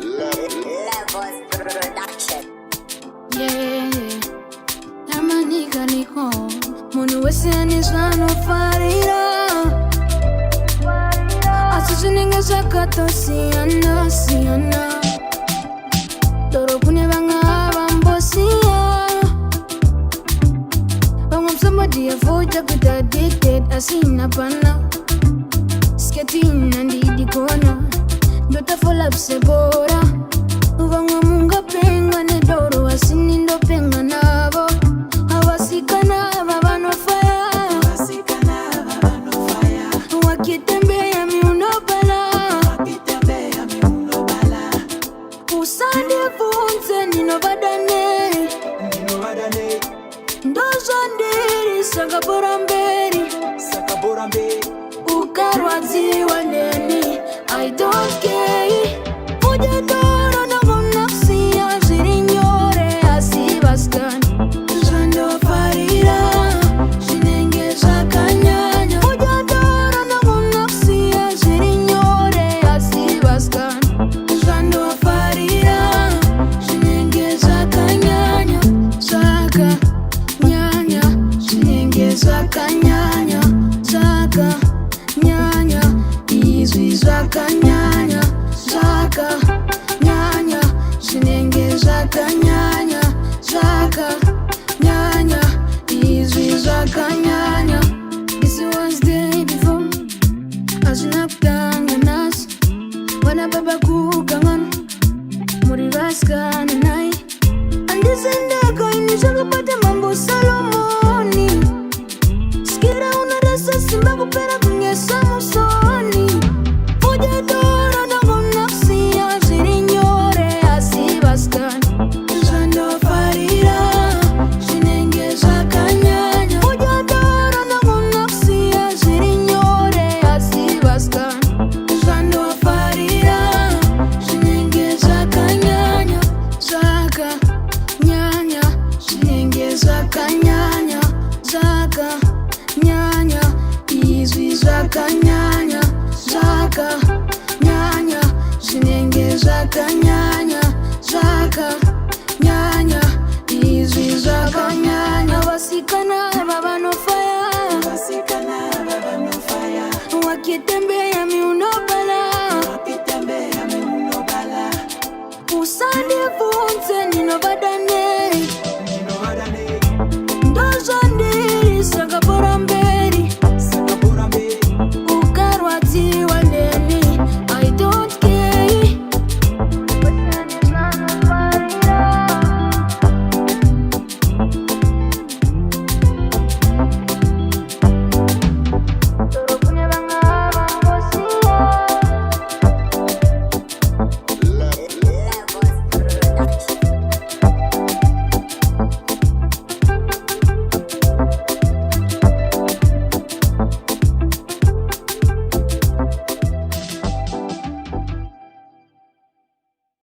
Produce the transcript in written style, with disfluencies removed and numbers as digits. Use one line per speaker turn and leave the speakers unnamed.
Levels Production.
Yeah, amanika niko munu weseni zwano farira asuzininga zakato siana Toro kune banga bambosia Bangam somebody a vote good addicted asina pana Skating and the corner Jota full up sebora Uvanga munga penga ne doro asinindo penga nabo Hawasikana babano fire Wakitembea miunobala Usande funze nino badane Ndozo ndiri sakabora mberi Ukarwazi waneni I don't care Uja doro na kunaxia Zirinyore asibaskan Zando farira Shinengeza kanyanya Uja doro na kunaxia Zirinyore asibaskan Zando farira Shinengeza kanyanya Saka nyanya Shinengeza kanyanya Saka nyanya Izwi zaka nyanya Zaka nyanya Sinenge zaka nyanya Zaka nyanya Izwi zaka nyanya This was day before Asunaptanga nas Wana baba kukangan Muri raska nanai Andisendeko inisaka pata mambo Salomoni Skira una rasa simba kupera kunye samo